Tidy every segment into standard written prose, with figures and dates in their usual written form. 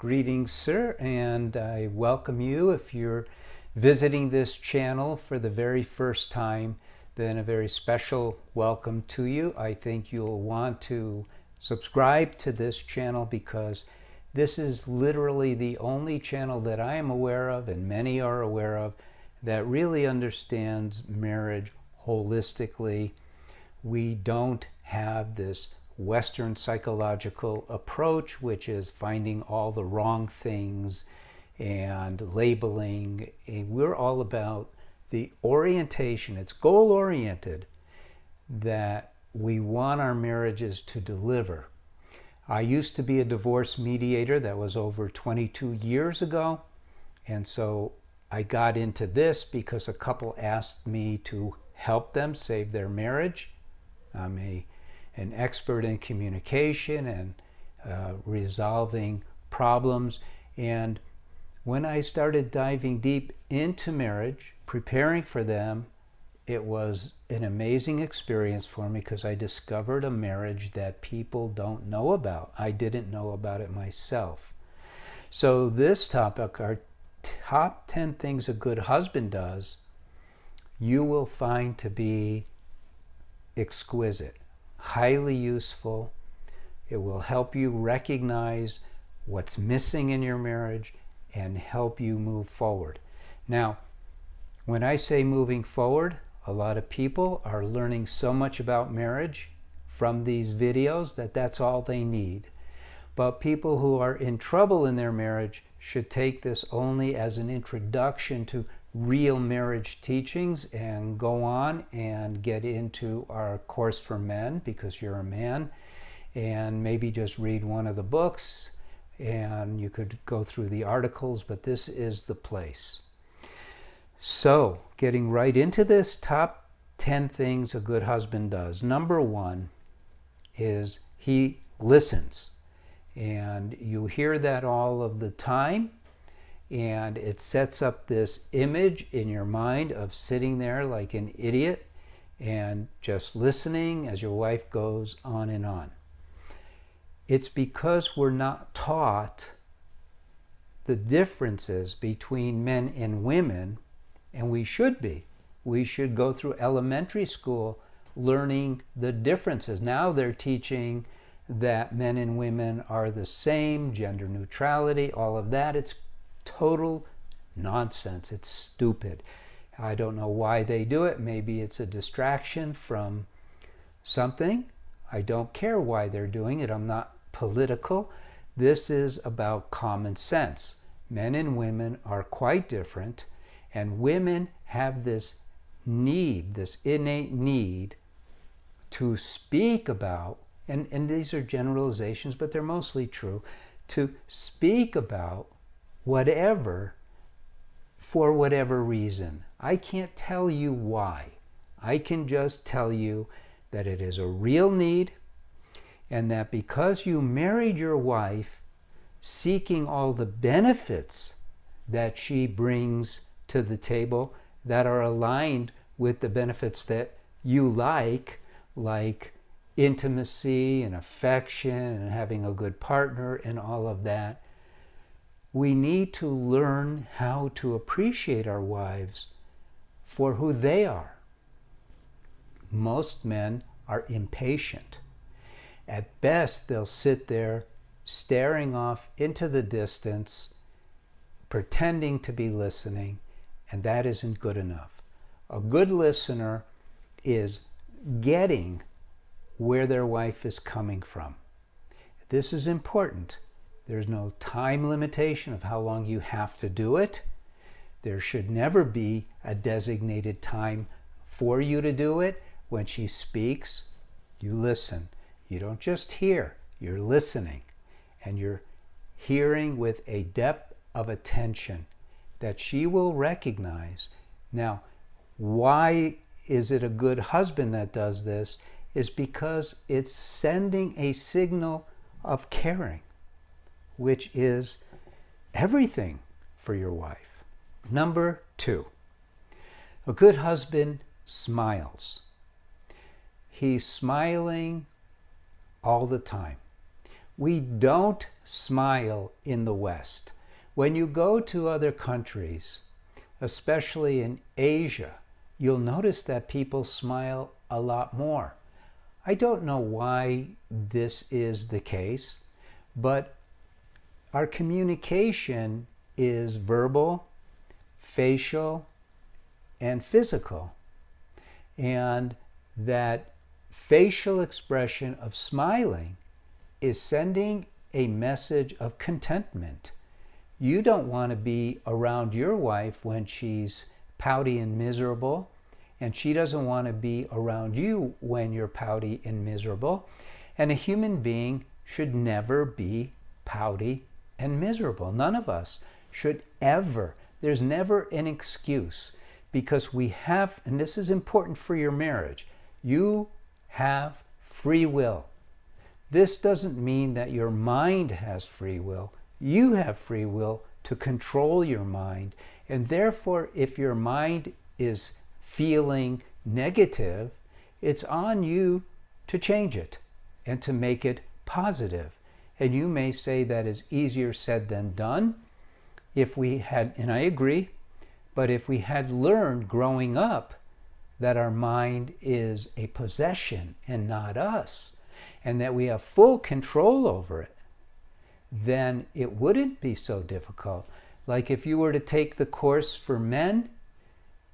Greetings, sir, and I welcome you. If you're visiting this channel for the very first time, then a very special welcome to you. I think you'll want to subscribe to this channel because this is literally the only channel that I am aware of, and many are aware of, that really understands marriage holistically. We don't have this Western psychological approach, which is finding all the wrong things and labeling. We're all about the orientation. It's goal-oriented, that we want our marriages to deliver. I used to be a divorce mediator. That was over 22 years ago. And so I got into this because a couple asked me to help them save their marriage. I'm an expert in communication and resolving problems. And when I started diving deep into marriage, preparing for them, it was an amazing experience for me because I discovered a marriage that people don't know about. I didn't know about it myself. So this topic, our top 10 things a good husband does, you will find to be exquisite, highly useful. It will help you recognize what's missing in your marriage and help you move forward. Now, when I say moving forward, a lot of people are learning so much about marriage from these videos that that's all they need. But people who are in trouble in their marriage should take this only as an introduction to real marriage teachings and go on and get into our course for men because you're a man, and maybe just read one of the books, and you could go through the articles, but this is the place. So getting right into this, top 10 things a good husband does. Number one is he listens. And you hear that all of the time, and it sets up this image in your mind of sitting there like an idiot and just listening as your wife goes on and on. It's because we're not taught the differences between men and women, and we should be. We should go through elementary school learning the differences. Now they're teaching that men and women are the same, gender neutrality, all of that. It's total nonsense. It's stupid. I don't know why they do it. Maybe it's a distraction from something. I don't care why they're doing it. I'm not political. This is about common sense. Men and women are quite different, and women have this need, this innate need to speak about, and these are generalizations, but they're mostly true, to speak about whatever, for whatever reason. I can't tell you why. I can just tell you that it is a real need, and that because you married your wife seeking all the benefits that she brings to the table that are aligned with the benefits that you like intimacy and affection and having a good partner and all of that, we need to learn how to appreciate our wives for who they are. Most men are impatient. At best, they'll sit there staring off into the distance, pretending to be listening, and that isn't good enough. A good listener is getting where their wife is coming from. This is important. There's no time limitation of how long you have to do it. There should never be a designated time for you to do it. When she speaks, you listen. You don't just hear, you're listening. And you're hearing with a depth of attention that she will recognize. Now, why is it a good husband that does this? Is because it's sending a signal of caring, which is everything for your wife. Number two, a good husband smiles. He's smiling all the time. We don't smile in the West. When you go to other countries, especially in Asia, you'll notice that people smile a lot more. I don't know why this is the case, but our communication is verbal, facial, and physical. And that facial expression of smiling is sending a message of contentment. You don't want to be around your wife when she's pouty and miserable, and she doesn't want to be around you when you're pouty and miserable. And a human being should never be pouty and miserable. None of us should ever. There's never an excuse, because we have, and this is important for your marriage, you have free will. This doesn't mean that your mind has free will. You have free will to control your mind, and therefore if your mind is feeling negative, it's on you to change it and to make it positive. And you may say that is easier said than done. If we had, and I agree, but if we had learned growing up that our mind is a possession and not us, and that we have full control over it, then it wouldn't be so difficult. Like if you were to take the course for men,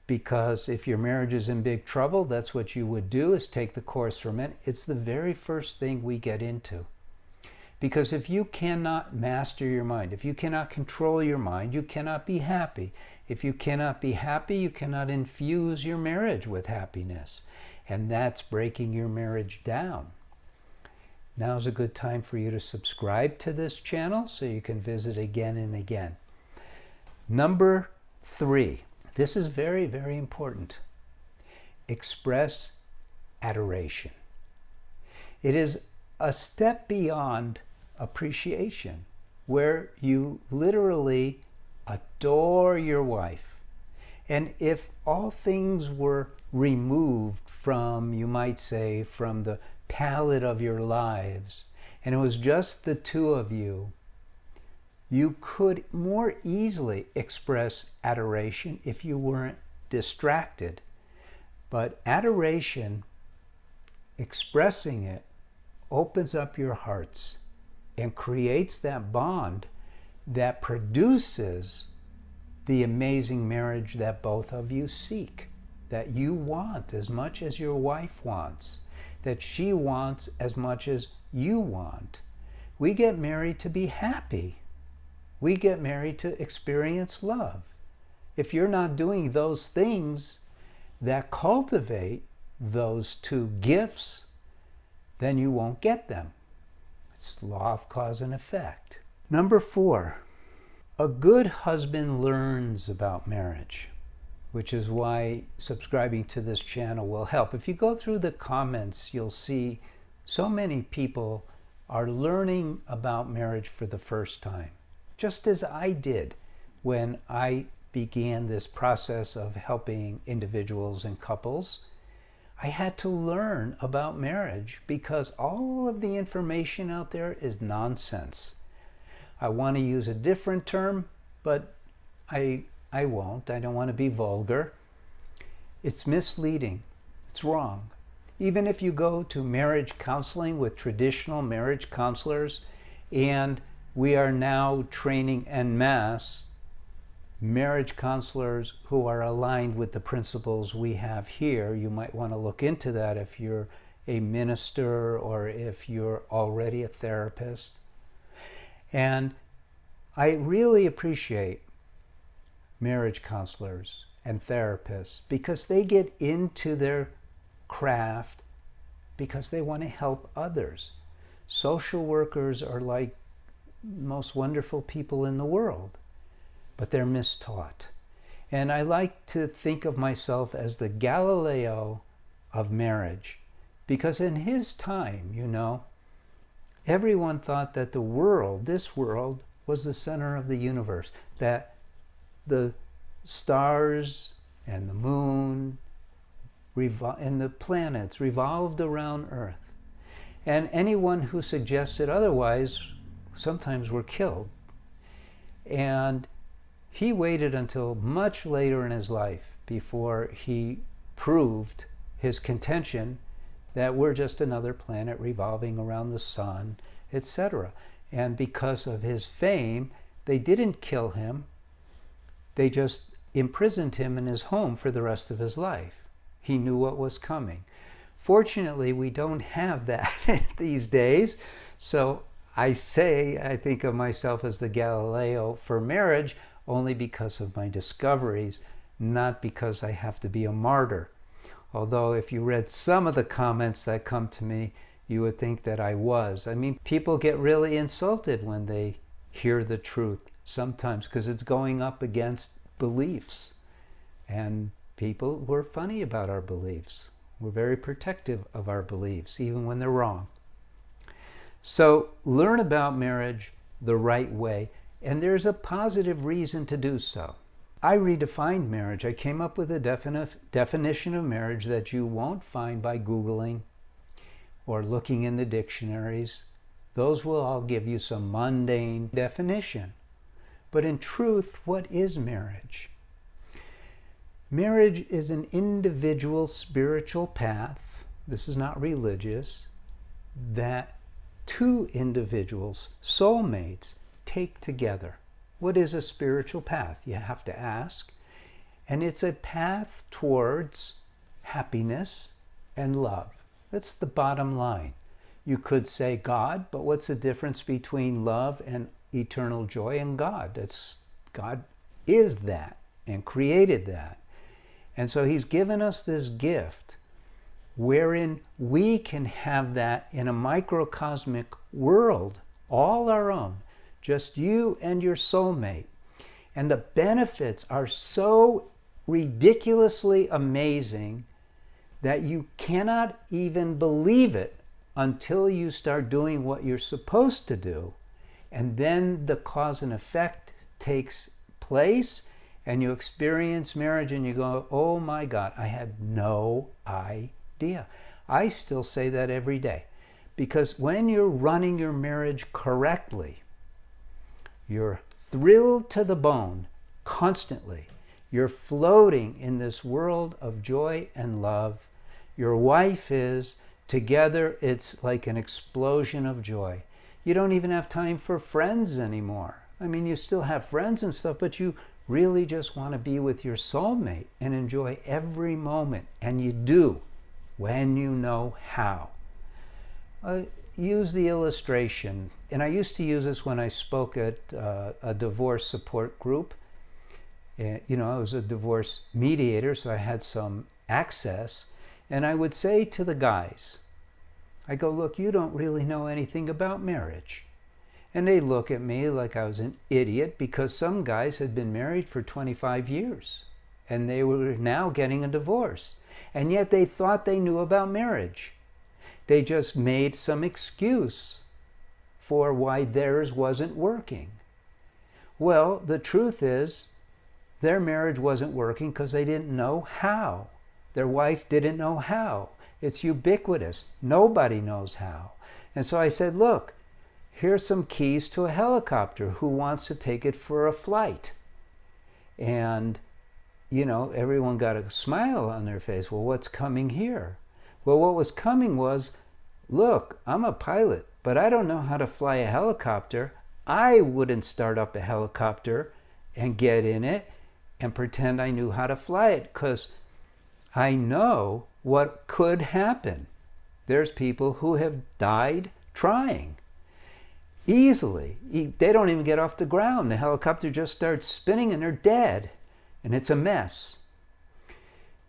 because if your marriage is in big trouble, that's what you would do, is take the course for men. It's the very first thing we get into. Because if you cannot master your mind, if you cannot control your mind, you cannot be happy. If you cannot be happy, you cannot infuse your marriage with happiness. And that's breaking your marriage down. Now's a good time for you to subscribe to this channel so you can visit again and again. Number 3. This is very, very important. Express adoration. It is a step beyond appreciation, where you literally adore your wife. And if all things were removed from, you might say, from the palette of your lives, and it was just the two of you, you could more easily express adoration if you weren't distracted. But adoration, expressing it, opens up your hearts and creates that bond that produces the amazing marriage that both of you seek, that you want as much as your wife wants, that she wants as much as you want. We get married to be happy. We get married to experience love. If you're not doing those things that cultivate those two gifts, then you won't get them. It's law of cause and effect. Number 4, a good husband learns about marriage, which is why subscribing to this channel will help. If you go through the comments, you'll see so many people are learning about marriage for the first time, just as I did when I began this process of helping individuals and couples. I had to learn about marriage because all of the information out there is nonsense. I want to use a different term, but I won't. I don't want to be vulgar. It's misleading. It's wrong. Even if you go to marriage counseling with traditional marriage counselors, and we are now training en masse marriage counselors who are aligned with the principles we have here. You might want to look into that if you're a minister or if you're already a therapist. And I really appreciate marriage counselors and therapists because they get into their craft because they want to help others. Social workers are like the most wonderful people in the world, but they're mistaught. And I like to think of myself as the Galileo of marriage, because in his time, everyone thought that the world, this world, was the center of the universe, that the stars and the moon and the planets revolved around Earth. And anyone who suggested otherwise sometimes were killed. And he waited until much later in his life before he proved his contention that we're just another planet revolving around the sun, etc. And because of his fame, they didn't kill him. They just imprisoned him in his home for the rest of his life. He knew what was coming. Fortunately, we don't have that these days. So I think of myself as the Galileo for marriage only because of my discoveries, not because I have to be a martyr. Although if you read some of the comments that come to me, you would think that I was. I mean, people get really insulted when they hear the truth sometimes because it's going up against beliefs. And people were funny about our beliefs. We're very protective of our beliefs, even when they're wrong. So learn about marriage the right way, and there's a positive reason to do so. I redefined marriage. I came up with a definition of marriage that you won't find by Googling or looking in the dictionaries. Those will all give you some mundane definition. But in truth, what is marriage? Marriage is an individual spiritual path, this is not religious, that two individuals, soulmates, take together. What is a spiritual path? You have to ask. And it's a path towards happiness and love. That's the bottom line. You could say God, but what's the difference between love and eternal joy and God? God is that and created that. And so he's given us this gift wherein we can have that in a microcosmic world, all our own, just you and your soulmate. And the benefits are so ridiculously amazing that you cannot even believe it until you start doing what you're supposed to do. And then the cause and effect takes place, and you experience marriage and you go, oh my God, I had no idea. I still say that every day. Because when you're running your marriage correctly, you're thrilled to the bone constantly. You're floating in this world of joy and love. Your wife is. Together, it's like an explosion of joy. You don't even have time for friends anymore. I mean, you still have friends and stuff, but you really just want to be with your soulmate and enjoy every moment. And you do when you know how. Use the illustration. And I used to use this when I spoke at a divorce support group. I was a divorce mediator, so I had some access. And I would say to the guys, I go, look, you don't really know anything about marriage. And they look at me like I was an idiot because some guys had been married for 25 years and they were now getting a divorce. And yet they thought they knew about marriage. They just made some excuse for why theirs wasn't working. Well, the truth is their marriage wasn't working because they didn't know how. Their wife didn't know how. It's ubiquitous. Nobody knows how. And so I said, look, here's some keys to a helicopter. Who wants to take it for a flight? And, everyone got a smile on their face. Well, what's coming here? Well, what was coming was, look, I'm a pilot, but I don't know how to fly a helicopter. I wouldn't start up a helicopter and get in it and pretend I knew how to fly it because I know what could happen. There's people who have died trying easily. They don't even get off the ground. The helicopter just starts spinning and they're dead. And it's a mess.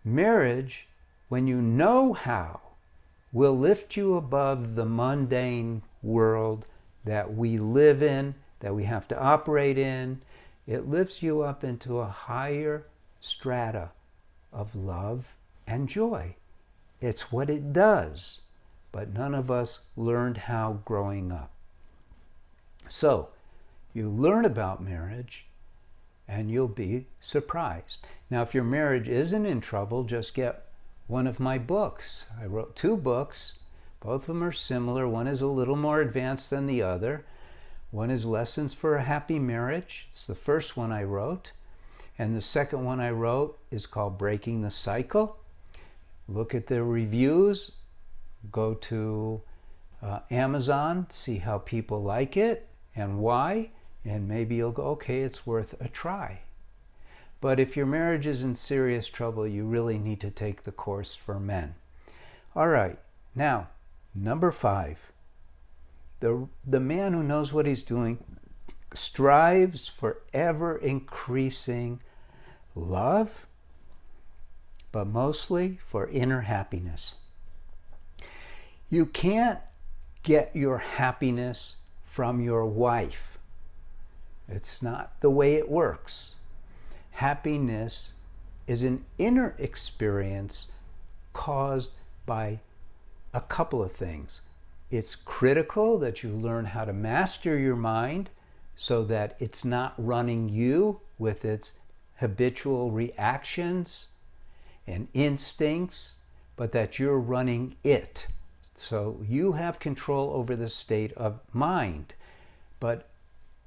Marriage, when you know how, will lift you above the mundane world that we live in, that we have to operate in. It lifts you up into a higher strata of love and joy. It's what it does, but none of us learned how growing up. So, you learn about marriage and you'll be surprised. Now, if your marriage isn't in trouble, just get one of my books. I wrote 2 books, Both of them are similar. One is a little more advanced than the other. One is Lessons for a Happy Marriage. It's the first one I wrote. And the second one I wrote is called Breaking the Cycle. Look at the reviews. Go to Amazon, see how people like it and why. And maybe you'll go, okay, it's worth a try. But if your marriage is in serious trouble, you really need to take the course for men. All right, now, number 5. The man who knows what he's doing strives for ever increasing love, but mostly for inner happiness. You can't get your happiness from your wife. It's not the way it works. Happiness is an inner experience caused by a couple of things. It's critical that you learn how to master your mind so that it's not running you with its habitual reactions and instincts, but that you're running it. So you have control over the state of mind. But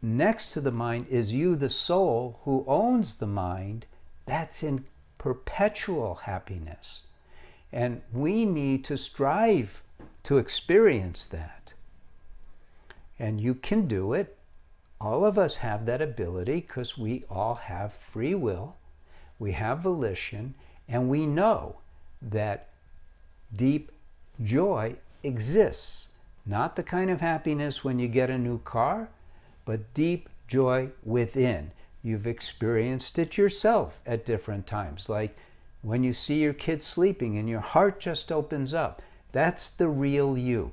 next to the mind is you, the soul, who owns the mind. That's in perpetual happiness. And we need to strive to experience that. And you can do it. All of us have that ability because we all have free will, we have volition, and we know that deep joy exists. Not the kind of happiness when you get a new car, but deep joy within. You've experienced it yourself at different times, like when you see your kids sleeping and your heart just opens up. That's the real you,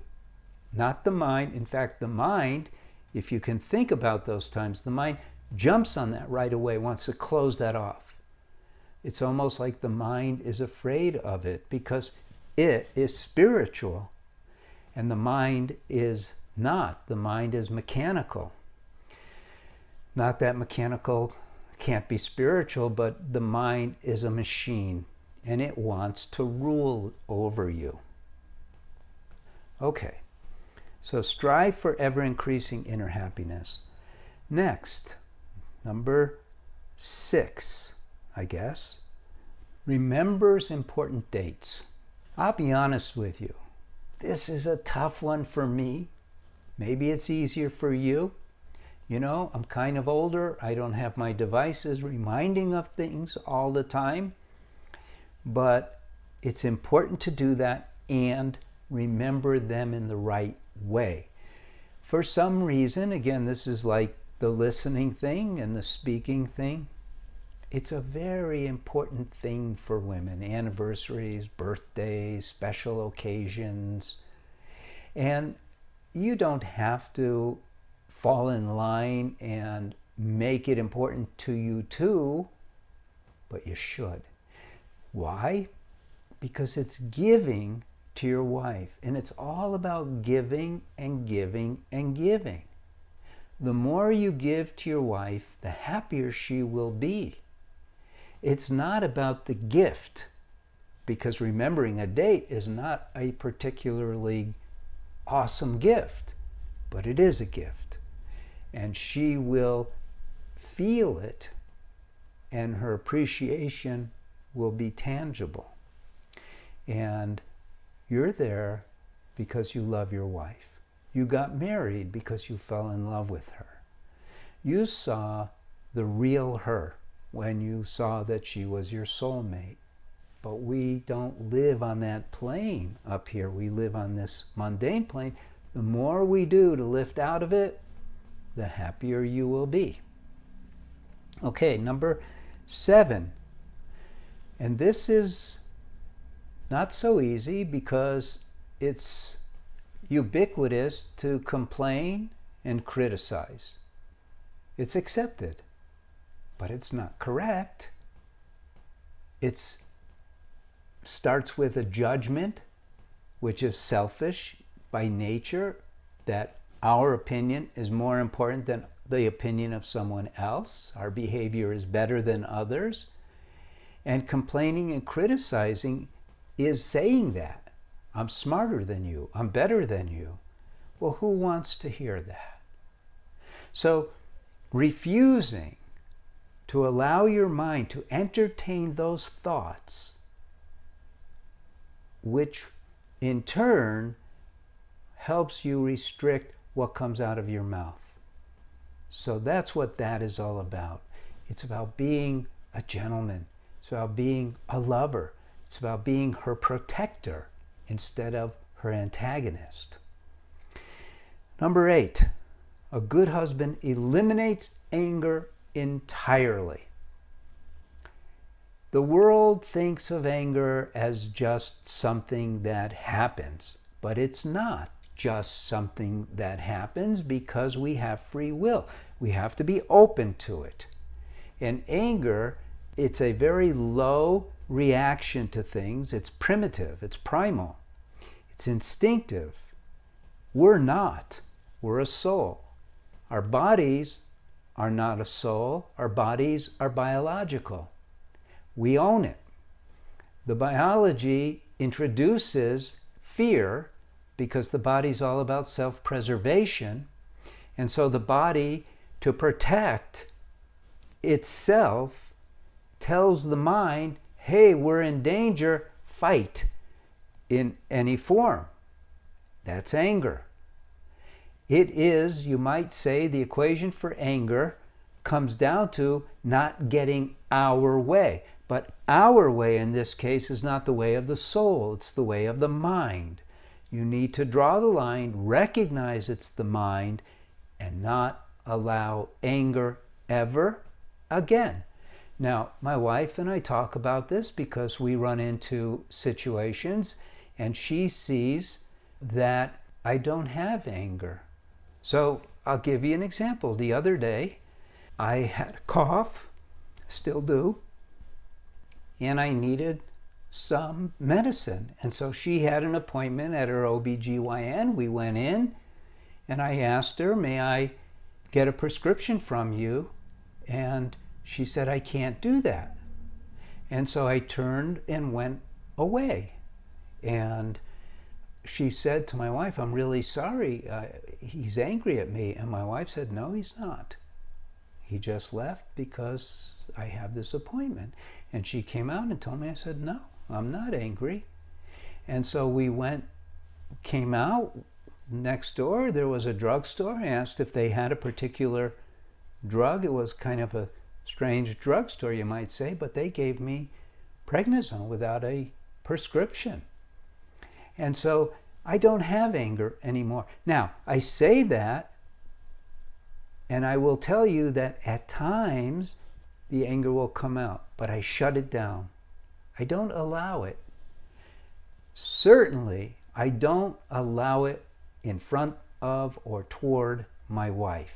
not the mind. In fact, the mind, if you can think about those times, the mind jumps on that right away, wants to close that off. It's almost like the mind is afraid of it because it is spiritual and the mind is not. The mind is mechanical. Not that mechanical can't be spiritual, but the mind is a machine and it wants to rule over you. Okay, so strive for ever increasing inner happiness. Next, number 6, I guess, remembers important dates. I'll be honest with you, this is a tough one for me. Maybe it's easier for you. You know, I'm kind of older. I don't have my devices reminding of things all the time. But it's important to do that and remember them in the right way. For some reason, again, this is like the listening thing and the speaking thing. It's a very important thing for women. Anniversaries, birthdays, special occasions. And you don't have to fall in line and make it important to you too, but you should. Why? Because it's giving to your wife, and it's all about giving and giving and giving. The more you give to your wife, the happier she will be. It's not about the gift, because remembering a date is not a particularly awesome gift, but it is a gift. And she will feel it, and her appreciation will be tangible. And you're there because you love your wife. You got married because you fell in love with her. You saw the real her when you saw that she was your soulmate. But we don't live on that plane up here. We live on this mundane plane. The more we do to lift out of it, the happier you will be. Okay, number 7. And this is not so easy because it's ubiquitous to complain and criticize. It's accepted, but it's not correct. It starts with a judgment, which is selfish by nature, that our opinion is more important than the opinion of someone else. Our behavior is better than others. And complaining and criticizing is saying that. I'm smarter than you. I'm better than you. Well, who wants to hear that? So refusing to allow your mind to entertain those thoughts, which in turn helps you restrict what comes out of your mouth. So that's what that is all about. It's about being a gentleman. It's about being a lover. It's about being her protector instead of her antagonist. Number 8, a good husband eliminates anger entirely. The world thinks of anger as just something that happens, but it's not just something that happens because we have free will. We have to be open to it. And anger, it's a very low reaction to things. It's primitive, it's primal, it's instinctive. We're not. We're a soul. Our bodies are not a soul. Our bodies are biological. We own it. The biology introduces fear because the body's all about self-preservation. And so the body, to protect itself, tells the mind, hey, we're in danger, fight in any form. That's anger. It is, you might say, the equation for anger comes down to not getting our way. But our way in this case is not the way of the soul, it's the way of the mind. You need to draw the line, recognize it's the mind, and not allow anger ever again. Now, my wife and I talk about this because we run into situations and she sees that I don't have anger. So I'll give you an example. The other day, I had a cough, still do, and I needed some medicine. And so she had an appointment at her OBGYN. We went in and I asked her, may I get a prescription from you? And she said, I can't do that. And so I turned and went away. And she said to my wife, I'm really sorry. He's angry at me. And my wife said, no, he's not. He just left because I have this appointment. And she came out and told me, I said, no, I'm not angry. And so we came out. Next door, there was a drugstore. I asked if they had a particular drug. It was kind of a strange drugstore, you might say, but they gave me prednisone without a prescription. And so I don't have anger anymore. Now, I say that, and I will tell you that at times the anger will come out, but I shut it down. I don't allow it. Certainly, I don't allow it in front of or toward my wife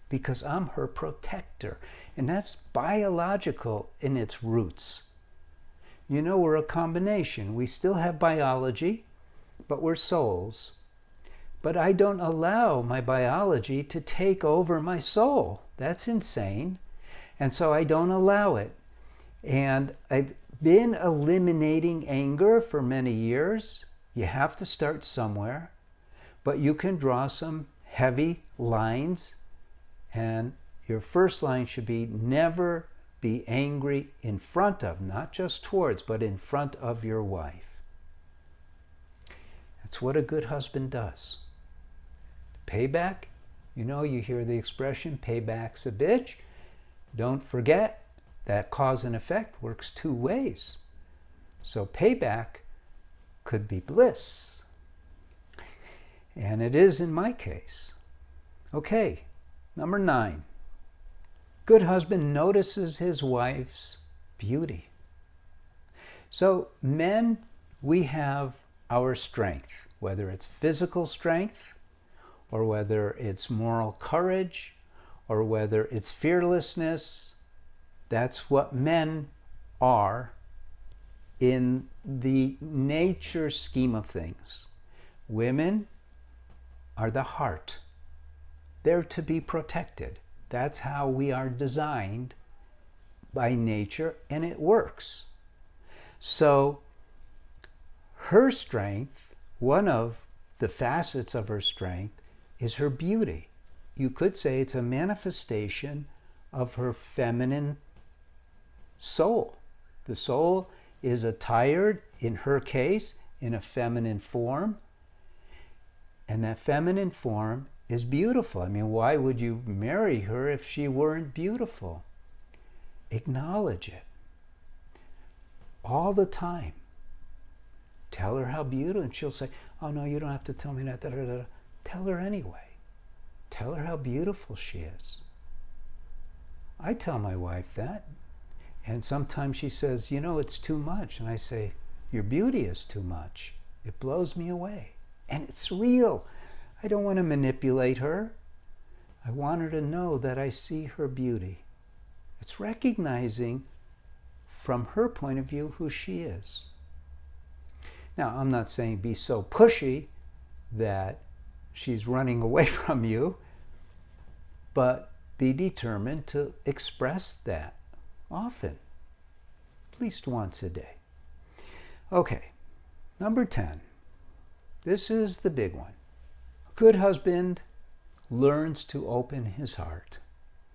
because I'm her protector, and that's biological in its roots. You know, we're a combination. We still have biology, but we're souls. But I don't allow my biology to take over my soul. That's insane. And so I don't allow it. And I've been eliminating anger for many years. You have to start somewhere. But you can draw some heavy lines. And your first line should be never be angry in front of, not just towards, but in front of your wife. That's what a good husband does. Payback, you know, you hear the expression, payback's a bitch. Don't forget that cause and effect works two ways. So payback could be bliss. And it is in my case. Okay, number 9. Good husband notices his wife's beauty. So men, we have our strength, whether it's physical strength, or whether it's moral courage, or whether it's fearlessness. That's what men are in the nature scheme of things. Women are the heart. They're to be protected. That's how we are designed by nature, and it works. So her strength one of the facets of her strength is her beauty. You could say it's a manifestation of her feminine soul. The soul is attired, in her case, in a feminine form, and that feminine form is beautiful. I mean, why would you marry her if she weren't beautiful? Acknowledge it all the time. Tell her how beautiful, and she'll say, oh no, you don't have to tell me that. Da, da, da. Tell her anyway. Tell her how beautiful she is. I tell my wife that, and sometimes she says, you know, it's too much. And I say, your beauty is too much. It blows me away. And it's real. I don't want to manipulate her. I want her to know that I see her beauty. It's recognizing from her point of view who she is. Now, I'm not saying be so pushy that she's running away from you, but be determined to express that often, at least once a day. Okay, number 10. This is the big one. A good husband learns to open his heart.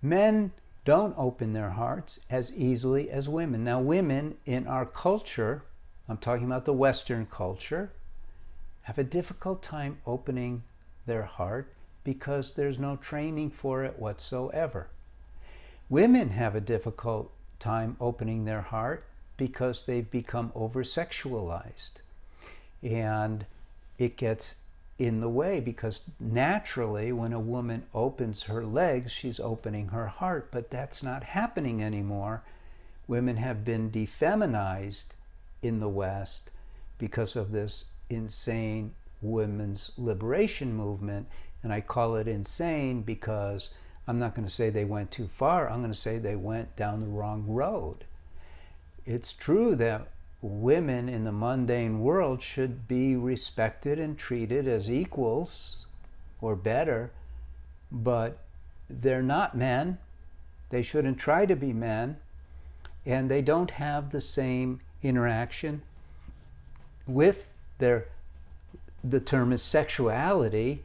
Men don't open their hearts as easily as women. Now, women in our culture, I'm talking about the Western culture, have a difficult time opening their heart because there's no training for it whatsoever. Women have a difficult time opening their heart because they've become over-sexualized. And it gets in the way because naturally when a woman opens her legs, she's opening her heart, but that's not happening anymore. Women have been defeminized in the West because of this insane women's liberation movement, and I call it insane because I'm not going to say they went too far, I'm going to say they went down the wrong road. It's true that women in the mundane world should be respected and treated as equals or better, but they're not men. They shouldn't try to be men, and they don't have the same interaction with the term is sexuality,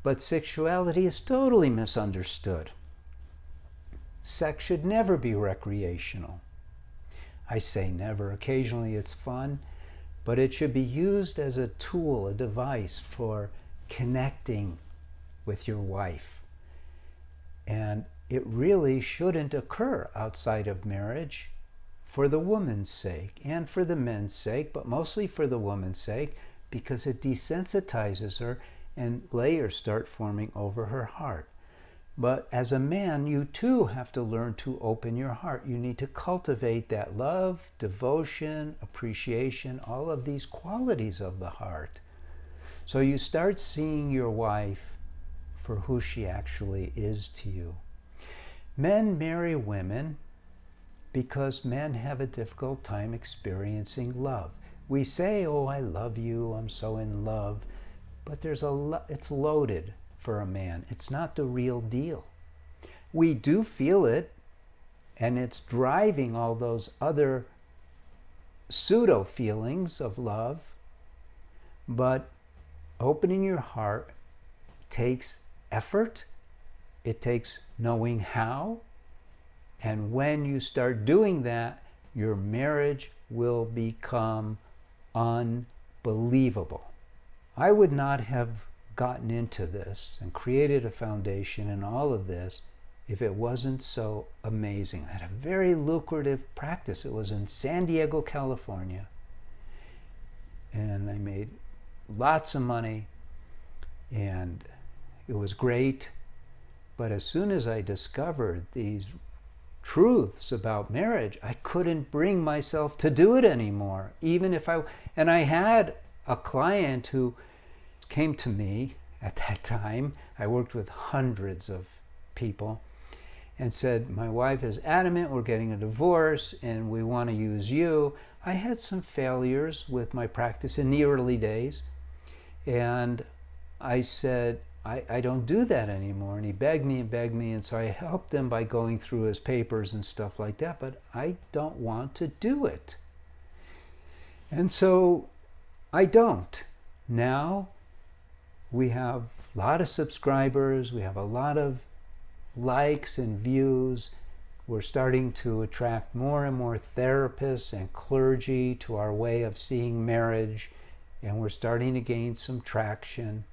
but sexuality is totally misunderstood. Sex should never be recreational. I say never. Occasionally it's fun, but it should be used as a tool, a device for connecting with your wife. And it really shouldn't occur outside of marriage for the woman's sake and for the men's sake, but mostly for the woman's sake, because it desensitizes her and layers start forming over her heart. But as a man, you too have to learn to open your heart. You need to cultivate that love, devotion, appreciation, all of these qualities of the heart. So you start seeing your wife for who she actually is to you. Men marry women because men have a difficult time experiencing love. We say, oh, I love you, I'm so in love, but it's loaded for a man. It's not the real deal. We do feel it, and it's driving all those other pseudo feelings of love, but opening your heart takes effort, it takes knowing how, and when you start doing that, your marriage will become unbelievable. I would not have gotten into this and created a foundation and all of this if it wasn't so amazing. I had a very lucrative practice. It was in San Diego, California, and I made lots of money, and it was great. But as soon as I discovered these truths about marriage, I couldn't bring myself to do it anymore. And I had a client who came to me at that time. I worked with hundreds of people, and said, my wife is adamant we're getting a divorce and we want to use you. I had some failures with my practice in the early days, and I said, I don't do that anymore. And he begged me and begged me, and so I helped him by going through his papers and stuff like that, but I don't want to do it. And so I don't. Now we have a lot of subscribers, we have a lot of likes and views. We're starting to attract more and more therapists and clergy to our way of seeing marriage, and we're starting to gain some traction.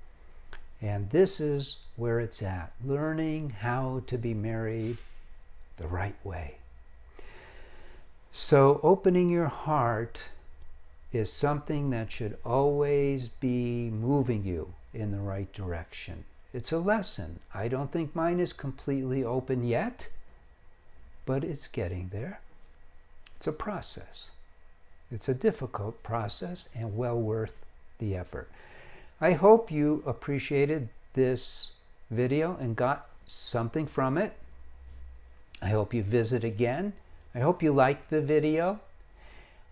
And this is where it's at, learning how to be married the right way. So opening your heart is something that should always be moving you in the right direction. It's a lesson. I don't think mine is completely open yet, but it's getting there. It's a process. It's a difficult process and well worth the effort. I hope you appreciated this video and got something from it. I hope you visit again. I hope you liked the video.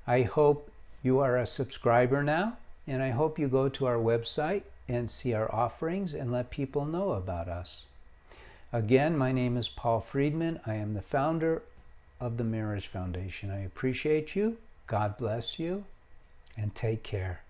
I hope you are a subscriber now, and I hope you go to our website and see our offerings and let people know about us. Again, my name is Paul Friedman. I am the founder of the Marriage Foundation. I appreciate you. God bless you, and take care.